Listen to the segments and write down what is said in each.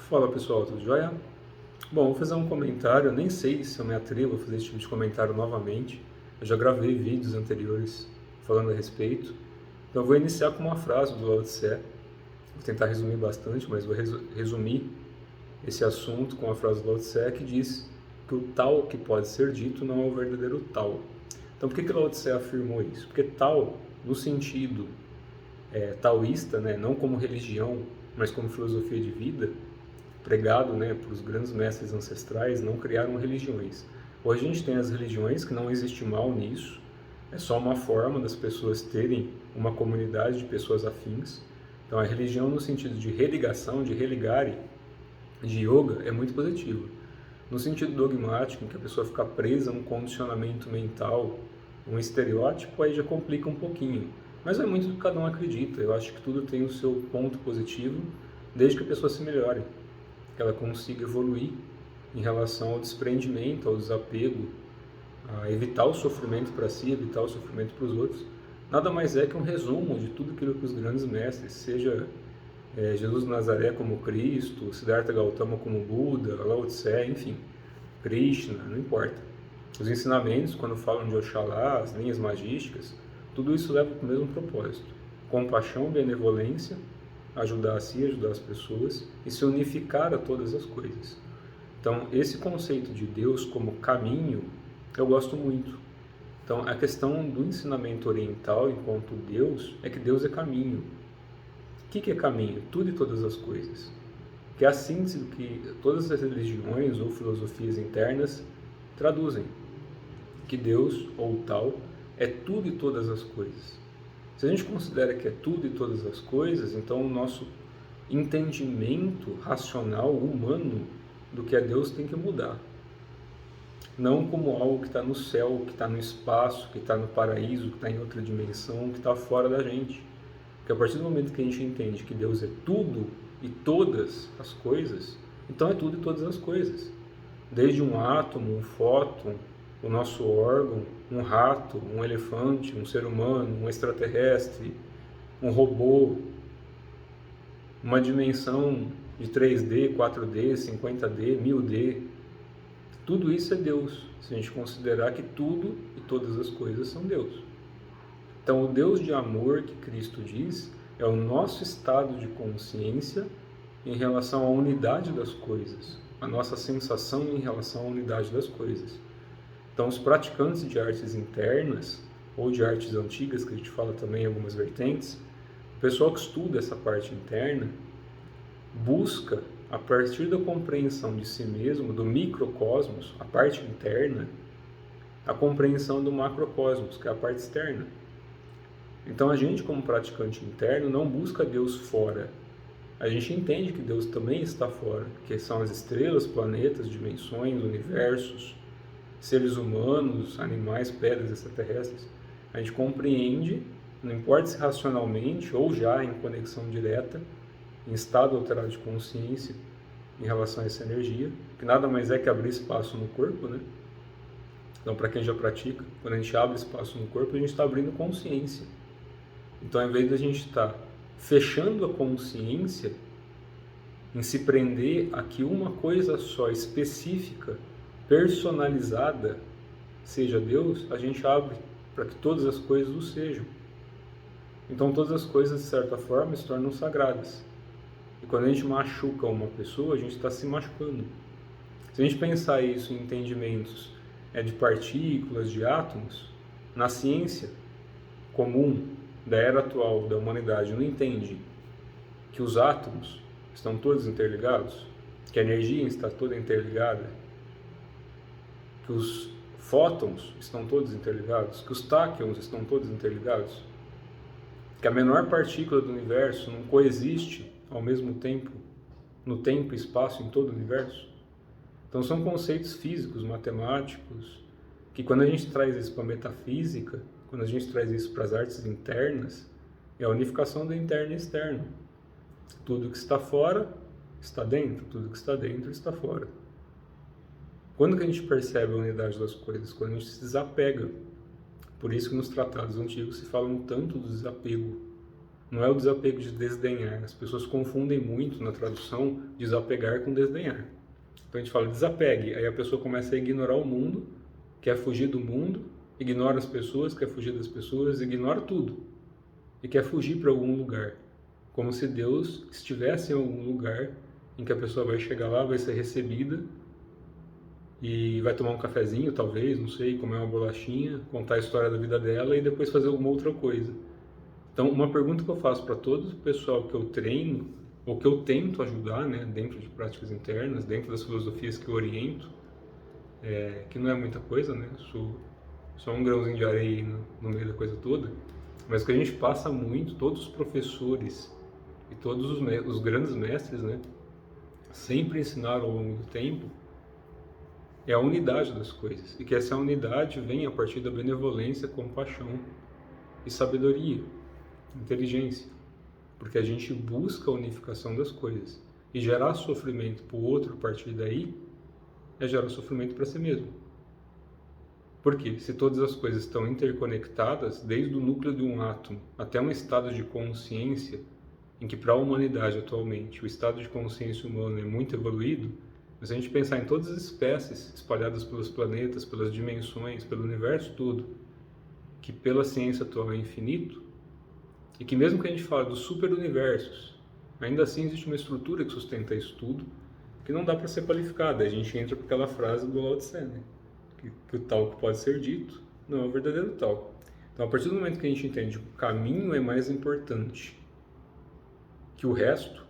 Fala pessoal, tudo jóia? Bom, vou fazer um comentário, eu nem sei se eu me atrevo a fazer esse tipo de comentário novamente. Eu já gravei vídeos anteriores falando a respeito. Então eu vou iniciar com uma frase do Lao Tse. Vou tentar resumir bastante, mas vou resumir esse assunto com a frase do Lao Tse que diz que o tal que pode ser dito não é o verdadeiro tal. Então por que Lao Tse afirmou isso? Porque tal, no sentido taoísta, né, não como religião, mas como filosofia de vida, pregado, né, por os grandes mestres ancestrais, não criaram religiões. Hoje a gente tem as religiões, que não existe mal nisso, é só uma forma das pessoas terem uma comunidade de pessoas afins. Então a religião no sentido de religação, de religarem, de yoga, é muito positivo. No sentido dogmático, em que a pessoa fica presa a um condicionamento mental, um estereótipo, aí já complica um pouquinho. Mas é muito do que cada um acredita. Eu acho que tudo tem o seu ponto positivo, desde que a pessoa se melhore, que ela consiga evoluir em relação ao desprendimento, ao desapego, a evitar o sofrimento para si, evitar o sofrimento para os outros. Nada mais é que um resumo de tudo aquilo que os grandes mestres, seja Jesus de Nazaré como Cristo, Siddhartha Gautama como Buda, Lao Tse, enfim, Krishna, não importa. Os ensinamentos, quando falam de Oxalá, as linhas magísticas, tudo isso leva para o mesmo propósito. Compaixão, benevolência, ajudar a si, ajudar as pessoas e se unificar a todas as coisas. Então, esse conceito de Deus como caminho, eu gosto muito. Então, a questão do ensinamento oriental enquanto Deus é que Deus é caminho. O que é caminho? Tudo e todas as coisas. Que é a síntese do que todas as religiões ou filosofias internas traduzem. Que Deus, ou tal, é tudo e todas as coisas. Se a gente considera que é tudo e todas as coisas, então o nosso entendimento racional, humano, do que é Deus tem que mudar. Não como algo que está no céu, que está no espaço, que está no paraíso, que está em outra dimensão, que está fora da gente. Porque a partir do momento que a gente entende que Deus é tudo e todas as coisas, então é tudo e todas as coisas. Desde um átomo, um fóton, o nosso órgão, um rato, um elefante, um ser humano, um extraterrestre, um robô, uma dimensão de 3D, 4D, 50D, 1000D. Tudo isso é Deus, se a gente considerar que tudo e todas as coisas são Deus. Então, o Deus de amor que Cristo diz é o nosso estado de consciência em relação à unidade das coisas, a nossa sensação em relação à unidade das coisas. Então, os praticantes de artes internas, ou de artes antigas, que a gente fala também em algumas vertentes, o pessoal que estuda essa parte interna, busca, a partir da compreensão de si mesmo, do microcosmos, a parte interna, a compreensão do macrocosmos, que é a parte externa. Então, a gente, como praticante interno, não busca Deus fora. A gente entende que Deus também está fora, que são as estrelas, planetas, dimensões, universos, seres humanos, animais, pedras, extraterrestres. A gente compreende, não importa se racionalmente ou já em conexão direta, em estado alterado de consciência em relação a essa energia, que nada mais é que abrir espaço no corpo, né? Então, para quem já pratica, quando a gente abre espaço no corpo, a gente está abrindo consciência. Então, ao invés de a gente estar fechando a consciência em se prender a que uma coisa só específica, personalizada, seja Deus, a gente abre para que todas as coisas o sejam. Então todas as coisas, de certa forma, se tornam sagradas. E quando a gente machuca uma pessoa, a gente está se machucando. Se a gente pensar isso em entendimentos de partículas, de átomos, na ciência comum da era atual da humanidade não entende que os átomos estão todos interligados, que a energia está toda interligada, que os fótons estão todos interligados, que os táquions estão todos interligados, que a menor partícula do universo não coexiste ao mesmo tempo no tempo e espaço em todo o universo. Então são conceitos físicos, matemáticos, que quando a gente traz isso para a metafísica, quando a gente traz isso para as artes internas, é a unificação do interno e externo. Tudo que está fora está dentro, tudo que está dentro está fora. Quando que a gente percebe a unidade das coisas? Quando a gente se desapega. Por isso que nos tratados antigos se fala tanto do desapego. Não é o desapego de desdenhar. As pessoas confundem muito na tradução desapegar com desdenhar. Então a gente fala desapegue, aí a pessoa começa a ignorar o mundo, quer fugir do mundo, ignora as pessoas, quer fugir das pessoas, ignora tudo e quer fugir para algum lugar. Como se Deus estivesse em algum lugar em que a pessoa vai chegar lá, vai ser recebida e vai tomar um cafezinho, talvez, não sei, comer uma bolachinha, contar a história da vida dela e depois fazer alguma outra coisa. Então, uma pergunta que eu faço para todo o pessoal que eu treino, ou que eu tento ajudar, né, dentro de práticas internas, dentro das filosofias que eu oriento, que não é muita coisa, né, sou só um grãozinho de areia no meio da coisa toda, mas o que a gente passa muito, todos os professores e todos os grandes mestres, né, sempre ensinaram ao longo do tempo, é a unidade das coisas, e que essa unidade vem a partir da benevolência, compaixão e sabedoria, inteligência, porque a gente busca a unificação das coisas, e gerar sofrimento para o outro a partir daí é gerar sofrimento para si mesmo. Porque se todas as coisas estão interconectadas, desde o núcleo de um átomo até um estado de consciência, em que para a humanidade atualmente o estado de consciência humana é muito evoluído, mas se a gente pensar em todas as espécies espalhadas pelos planetas, pelas dimensões, pelo universo todo, que pela ciência atual é infinito, e que mesmo que a gente fale dos superuniversos, ainda assim existe uma estrutura que sustenta isso tudo, que não dá para ser qualificada. A gente entra por aquela frase do Lao Tse, né? Que o tal que pode ser dito não é o verdadeiro tal. Então, a partir do momento que a gente entende que o caminho é mais importante que o resto,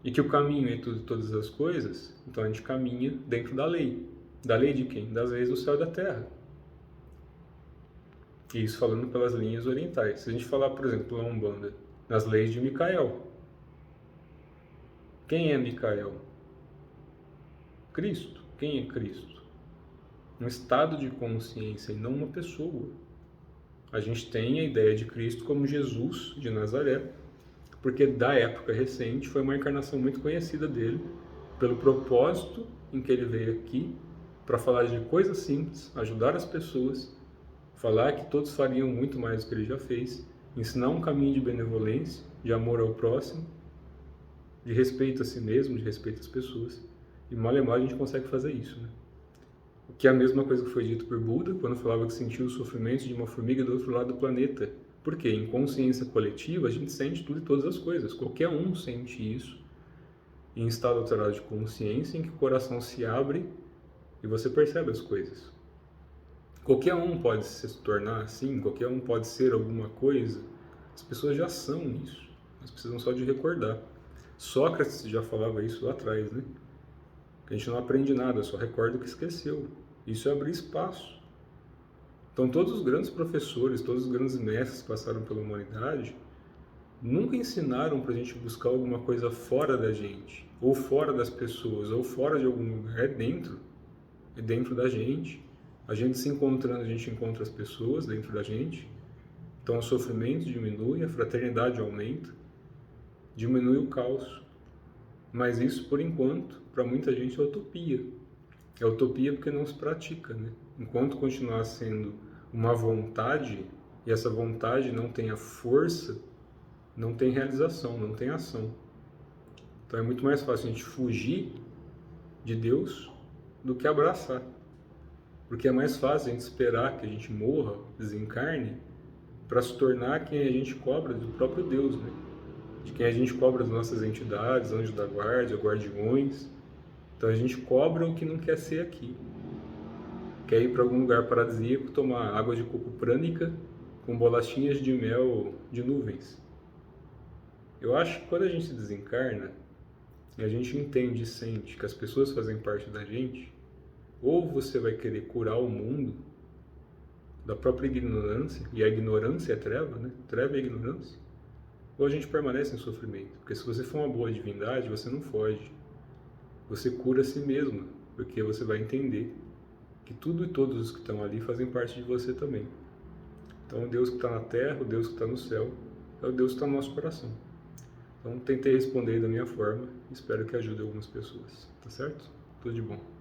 e que o caminho é tudo, todas as coisas, então a gente caminha dentro da lei. Da lei de quem? Das leis do céu e da terra. E isso falando pelas linhas orientais. Se a gente falar, por exemplo, na Umbanda, nas leis de Micael. Quem é Micael? Cristo. Quem é Cristo? Um estado de consciência e não uma pessoa. A gente tem a ideia de Cristo como Jesus de Nazaré, porque da época recente foi uma encarnação muito conhecida dele, pelo propósito em que ele veio aqui, para falar de coisas simples, ajudar as pessoas, falar que todos fariam muito mais do que ele já fez, ensinar um caminho de benevolência, de amor ao próximo, de respeito a si mesmo, de respeito às pessoas. E mal e mal a gente consegue fazer isso, né? O que é a mesma coisa que foi dito por Buda, quando falava que sentiu o sofrimento de uma formiga do outro lado do planeta. Porque em consciência coletiva a gente sente tudo e todas as coisas. Qualquer um sente isso em estado alterado de consciência, em que o coração se abre e você percebe as coisas. Qualquer um pode se tornar assim, qualquer um pode ser alguma coisa. As pessoas já são isso, elas precisam só de recordar. Sócrates já falava isso lá atrás, né? Que a gente não aprende nada, só recorda o que esqueceu. Isso é abrir espaço. Então todos os grandes professores, todos os grandes mestres que passaram pela humanidade nunca ensinaram para a gente buscar alguma coisa fora da gente, ou fora das pessoas, ou fora de algum lugar. É dentro da gente. A gente se encontrando, a gente encontra as pessoas dentro da gente. Então o sofrimento diminui, a fraternidade aumenta, diminui o caos. Mas isso, por enquanto, para muita gente é utopia. É utopia porque não se pratica, né? Enquanto continuar sendo uma vontade, e essa vontade não tem a força, não tem realização, não tem ação. Então é muito mais fácil a gente fugir de Deus do que abraçar. Porque é mais fácil a gente esperar que a gente morra, desencarne, para se tornar quem a gente cobra do próprio Deus, né? De quem a gente cobra as nossas entidades, anjos da guarda, guardiões. Então a gente cobra o que não quer ser aqui. Quer ir para algum lugar paradisíaco, tomar água de coco prânica com bolachinhas de mel de nuvens. Eu acho que quando a gente desencarna, e a gente entende e sente que as pessoas fazem parte da gente, ou você vai querer curar o mundo da própria ignorância, e a ignorância é treva, né? Treva é ignorância. Ou a gente permanece em sofrimento. Porque se você for uma boa divindade, você não foge. Você cura a si mesmo, porque você vai entender que tudo e todos os que estão ali fazem parte de você também. Então o Deus que está na terra, o Deus que está no céu, é o Deus que está no nosso coração. Então tentei responder da minha forma, espero que ajude algumas pessoas. Tá certo? Tudo de bom.